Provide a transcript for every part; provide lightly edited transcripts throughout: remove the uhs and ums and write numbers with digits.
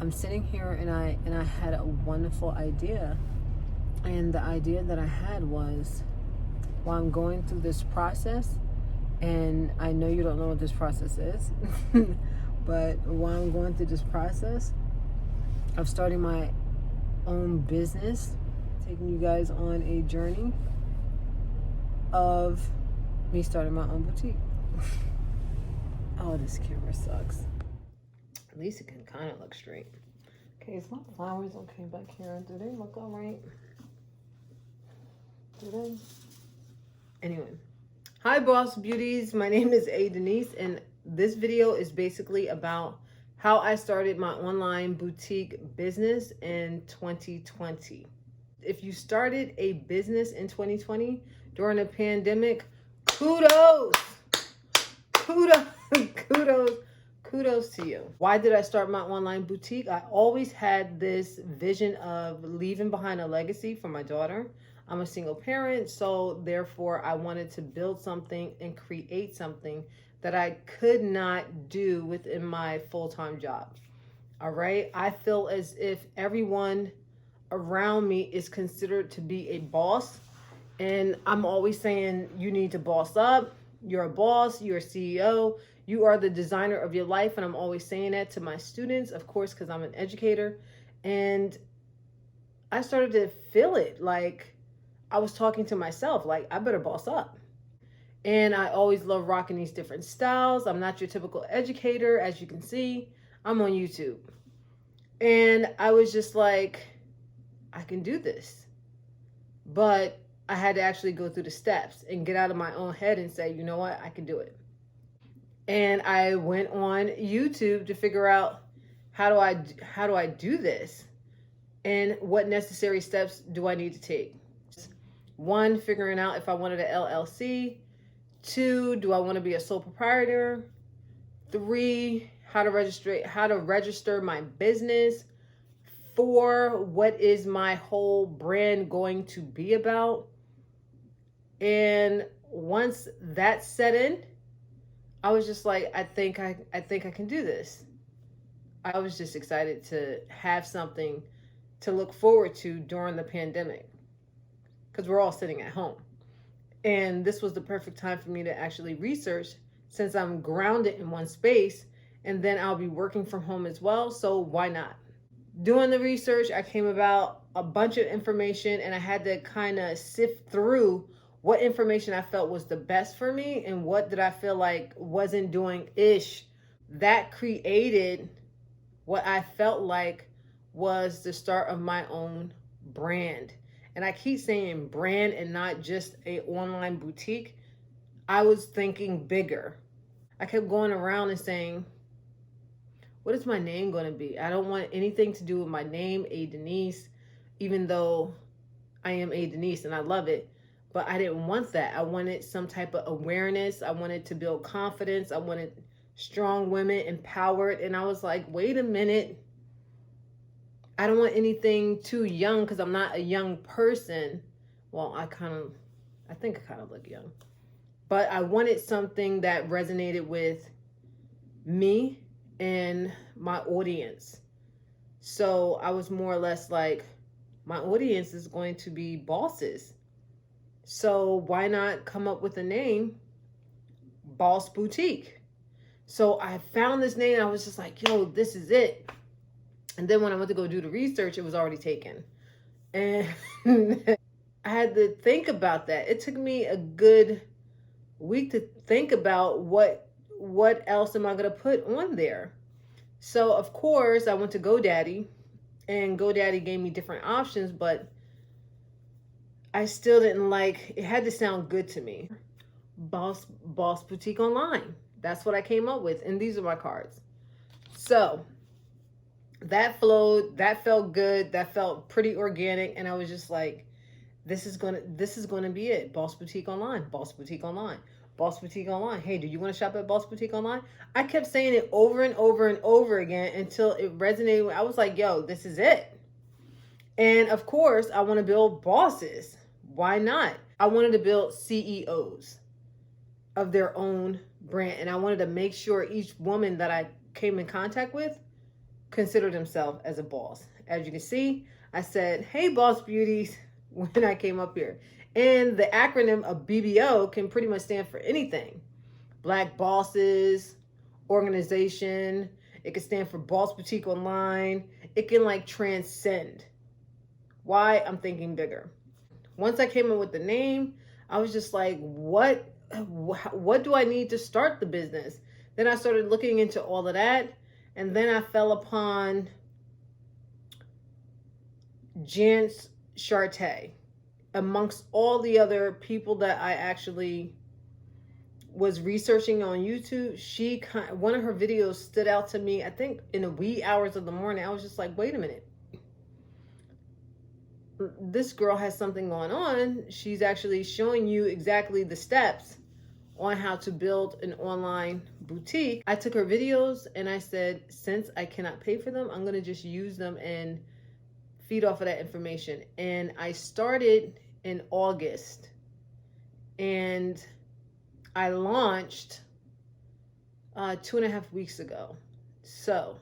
I'm sitting here and I had a wonderful idea. And the idea that I had was, while I'm going through this process, and I know you don't know what this process is, but while I'm going through this process of starting my own business, taking you guys on a journey of me starting my own boutique. Oh, this camera sucks. At least it can kind of look straight. Okay, is my flowers okay back here? Do they look all right? Do they? Anyway. Hi, Boss Beauties. My name is A.Denise, and this video is basically about how I started my online boutique business in 2020. If you started a business in 2020 during a pandemic, kudos to you. Why did I start my online boutique? I always had this vision of leaving behind a legacy for my daughter. I'm a single parent, so therefore I wanted to build something and create something that I could not do within my full-time job. All right? I feel as if everyone around me is considered to be a boss, and I'm always saying you need to boss up. You're a boss, you're a CEO, you are the designer of your life. And I'm always saying that to my students, of course, because I'm an educator. And I started to feel it, like I was talking to myself, like I better boss up. And I always love rocking these different styles. I'm not your typical educator. As you can see, I'm on YouTube. And I was just like, I can do this. But I had to actually go through the steps and get out of my own head and say, you know what, I can do it. And I went on YouTube to figure out how do I do this, and what necessary steps do I need to take. 1, figuring out if I wanted an LLC. 2, do I want to be a sole proprietor? 3, how to register my business. 4, what is my whole brand going to be about? And once that set in, I was just like, I think I can do this. I was just excited to have something to look forward to during the pandemic, because we're all sitting at home. And this was the perfect time for me to actually research, since I'm grounded in one space, and then I'll be working from home as well. So why not? Doing the research, I came about a bunch of information, and I had to kind of sift through what information I felt was the best for me and what did I feel like wasn't doing ish. That created what I felt like was the start of my own brand. And I keep saying brand and not just a online boutique. I was thinking bigger. I kept going around and saying, what is my name going to be? I don't want anything to do with my name, A.Denise, even though I am A.Denise and I love it. But I didn't want that. I wanted some type of awareness. I wanted to build confidence. I wanted strong women empowered. And I was like, wait a minute. I don't want anything too young, because I'm not a young person. Well, I think I kind of look young. But I wanted something that resonated with me and my audience. So I was more or less like, my audience is going to be bosses. So why not come up with a name, Boss Boutique? So I found this name and I was just like, yo, this is it. And then when I went to go do the research, it was already taken. And I had to think about that. It took me a good week to think about what else am I going to put on there. So of course I went to GoDaddy, and GoDaddy gave me different options, but I still didn't like, it had to sound good to me. Boss Boutique Online. That's what I came up with. And these are my cards. So that flowed, that felt good, that felt pretty organic. And I was just like, this is gonna be it. Boss Boutique Online, Boss Boutique Online, Boss Boutique Online. Hey, do you want to shop at Boss Boutique Online? I kept saying it over and over and over again until it resonated. I was like, yo, this is it. And of course, I want to build bosses. Why not? I wanted to build CEOs of their own brand. And I wanted to make sure each woman that I came in contact with considered himself as a boss. As you can see, I said, "Hey, boss beauties," when I came up here. And the acronym of BBO can pretty much stand for anything: Black Bosses, Organization. It can stand for Boss Boutique Online. It can like transcend. Why? I'm thinking bigger. Once I came up with the name, I was just like, what do I need to start the business? Then I started looking into all of that, and then I fell upon Jance Charte amongst all the other people that I actually was researching on YouTube. One of her videos stood out to me. I think in the wee hours of the morning, I was just like, wait a minute, this girl has something going on. She's actually showing you exactly the steps on how to build an online boutique. I took her videos and I said, since I cannot pay for them, I'm going to just use them and feed off of that information. And I started in August and I launched 2.5 weeks ago. So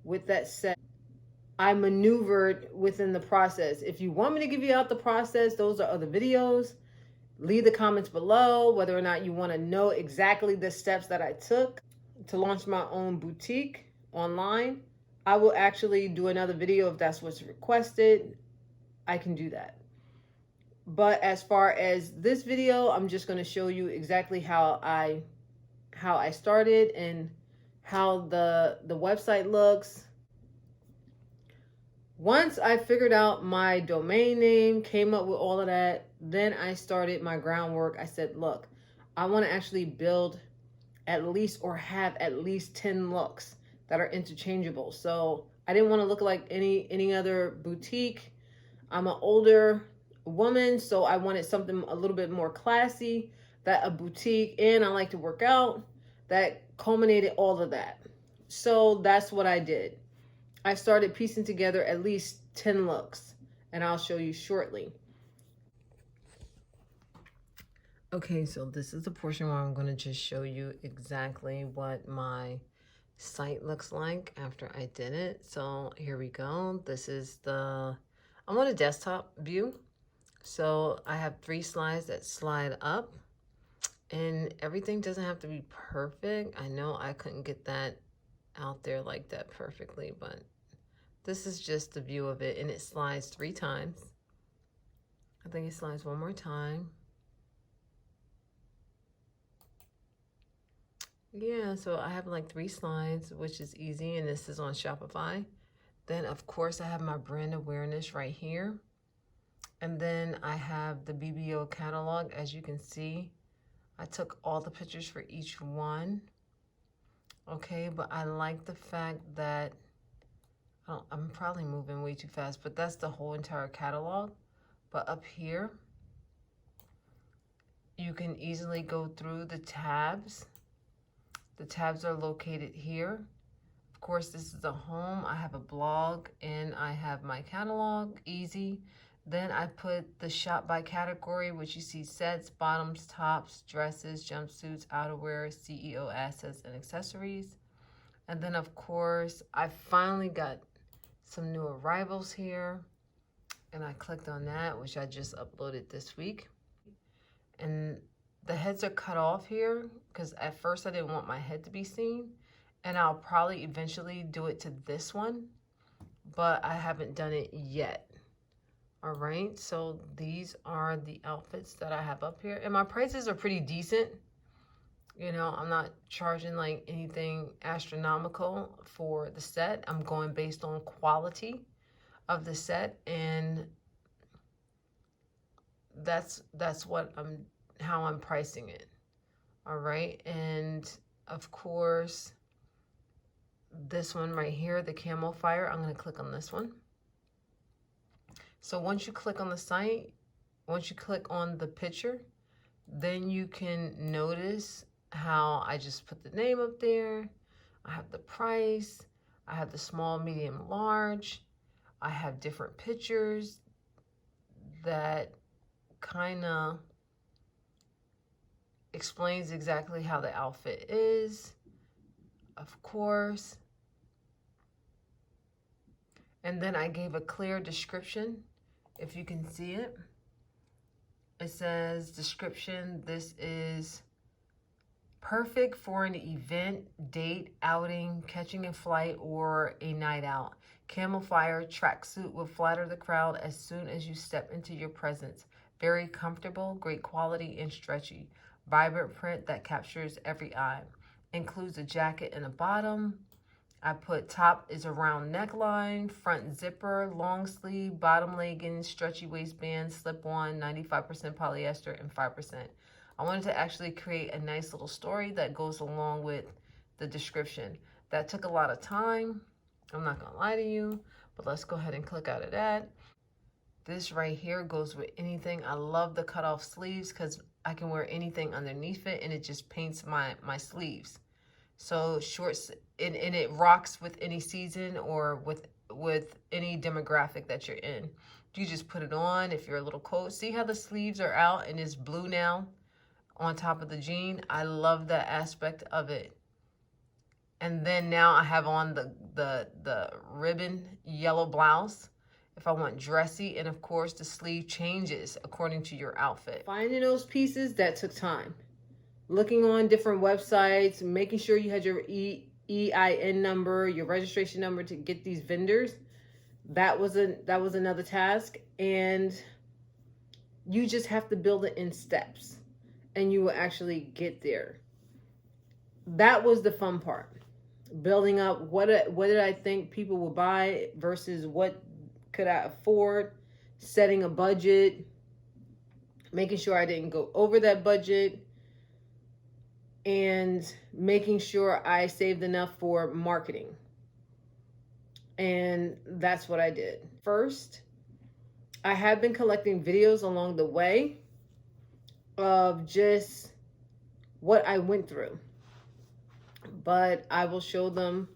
with that said, I maneuvered within the process. If you want me to give you out the process, those are other videos. Leave the comments below whether or not you want to know exactly the steps that I took to launch my own boutique online. I will actually do another video if that's what's requested. I can do that. But as far as this video, I'm just going to show you exactly how I started and how the website looks. Once I figured out my domain name, came up with all of that, then I started my groundwork. I said, look, I want to actually build at least or have at least 10 looks that are interchangeable. So I didn't want to look like any other boutique. I'm an older woman, so I wanted something a little bit more classy, that a boutique, and I like to work out. That culminated all of that. So that's what I did. I started piecing together at least 10 looks, and I'll show you shortly. Okay, so this is the portion where I'm going to just show you exactly what my site looks like after I did it. So here we go. I'm on a desktop view. So I have 3 slides that slide up, and everything doesn't have to be perfect. I know I couldn't get that out there like that perfectly, but this is just the view of it, and it slides 3 times. I think it slides one more time. Yeah, so I have like 3 slides, which is easy, and this is on Shopify. Then, of course, I have my brand awareness right here. And then I have the BBO catalog. As you can see, I took all the pictures for each one. Okay, but I like the fact that, I'm probably moving way too fast, but that's the whole entire catalog. But up here, you can easily go through the tabs. The tabs are located here. Of course, this is the home. I have a blog and I have my catalog, easy. Then I put the shop by category, which you see sets, bottoms, tops, dresses, jumpsuits, outerwear, CEO assets, and accessories. And then of course, I finally got some new arrivals here, and I clicked on that, which I just uploaded this week. And the heads are cut off here because at first I didn't want my head to be seen, and I'll probably eventually do it to this one, but I haven't done it yet. All right, so these are the outfits that I have up here, and my prices are pretty decent. You know, I'm not charging like anything astronomical for the set. I'm going based on quality of the set, and that's how I'm pricing it. All right, and of course, this one right here, the Camo Fire, I'm going to click on this one. So once you click on the site, once you click on the picture, then you can notice how I just put the name up there. I have the price. I have the small, medium, large. I have different pictures that kind of explains exactly how the outfit is. Of course, And then I gave a clear description, if you can see it. It says, description, this is perfect for an event, date, outing, catching a flight, or a night out. Camouflage tracksuit will flatter the crowd as soon as you step into your presence. Very comfortable, great quality, and stretchy. Vibrant print that captures every eye. Includes a jacket and a bottom. I put top is a round neckline, front zipper, long sleeve, bottom leggings, stretchy waistband, slip on, 95% polyester and 5%. I wanted to actually create a nice little story that goes along with the description. That took a lot of time. I'm not gonna lie to you, but let's go ahead and click out of that. This right here goes with anything. I love the cutoff sleeves because I can wear anything underneath it and it just paints my sleeves. So shorts, and it rocks with any season or with any demographic that you're in. You just put it on if you're a little cold. See how the sleeves are out and it's blue now on top of the jean? I love that aspect of it. And then now I have on the ribbon yellow blouse if I want dressy, and of course the sleeve changes according to your outfit. Finding those pieces, that took time. Looking on different websites, making sure you had your EIN number, your registration number to get these vendors. That was another task, and you just have to build it in steps, and you will actually get there. That was the fun part. Building up what did I think people would buy versus what could I afford, setting a budget, making sure I didn't go over that budget, and making sure I saved enough for marketing. And that's what I did. First, I have been collecting videos along the way of just what I went through. But I will show them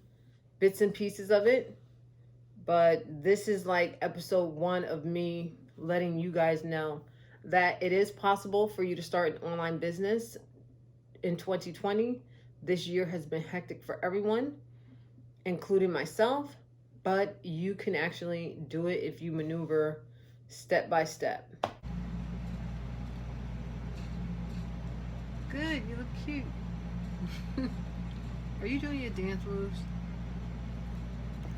bits and pieces of it. But this is like episode 1 of me letting you guys know that it is possible for you to start an online business in 2020. This year has been hectic for everyone, including myself, but you can actually do it if you maneuver step by step. Good, you look cute. Are you doing your dance moves?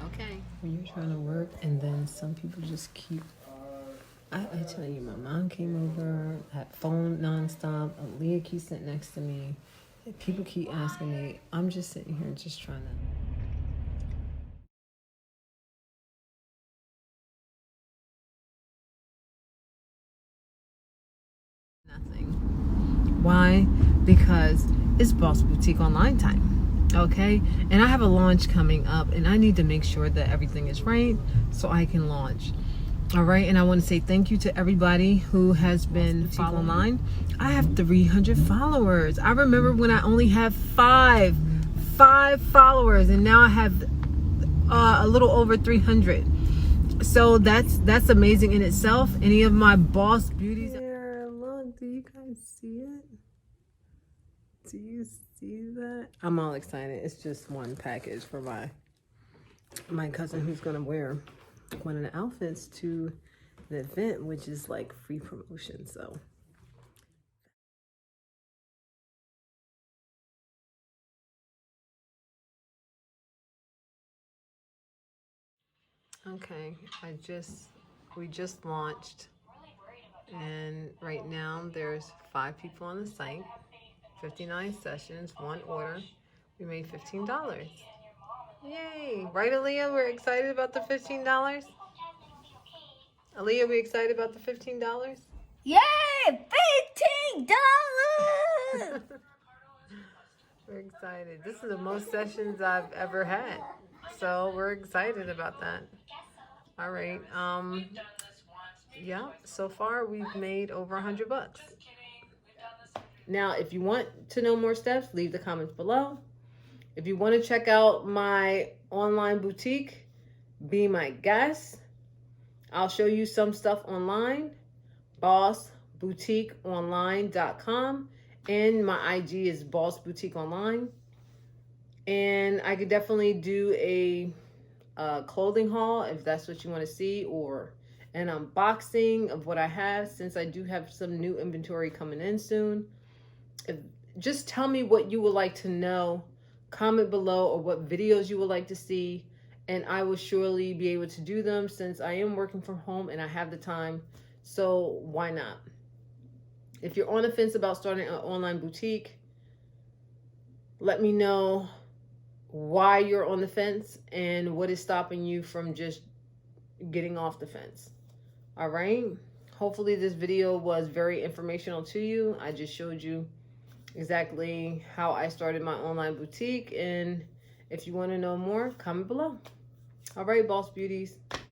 Okay. When you're trying to work and then some people just keep, I tell you, my mom came over, had phone nonstop, Aaliyah keeps sitting next to me. People keep asking me, I'm just sitting here just trying to. Nothing. Why? Because it's Boss Boutique Online time. Okay, and I have a launch coming up and I need to make sure that everything is right so I can launch. All right, and I want to say thank you to everybody who has been following mine. I have 300 followers. I remember when I only had five followers, and now I have a little over 300. So that's amazing in itself. Any of my boss beauties. There, look, do you guys see it? Do you see that? I'm all excited. It's just one package for my cousin who's gonna wear one of the outfits to the event, which is like free promotion. So okay, we just launched, and right now there's 5 people on the site, 59 sessions, 1 order. We made $15. Yay! Right, Aaliyah? We're excited about the $15? Aaliyah, we excited about the $15? Yay! $15! We're excited. This is the most sessions I've ever had. So we're excited about that. All right. Yeah, so far we've made over $100. Now, if you want to know more steps, leave the comments below. If you want to check out my online boutique, be my guest. I'll show you some stuff online, bossboutiqueonline.com, and my IG is bossboutiqueonline. And I could definitely do a clothing haul if that's what you want to see, or an unboxing of what I have, since I do have some new inventory coming in soon. Just tell me what you would like to know. Comment below, or what videos you would like to see, and I will surely be able to do them, since I am working from home and I have the time. So why not? If you're on the fence about starting an online boutique, let me know why you're on the fence and what is stopping you from just getting off the fence. All right. Hopefully this video was very informational to you. I just showed you exactly how I started my online boutique, and if you want to know more, comment below. All right, boss beauties.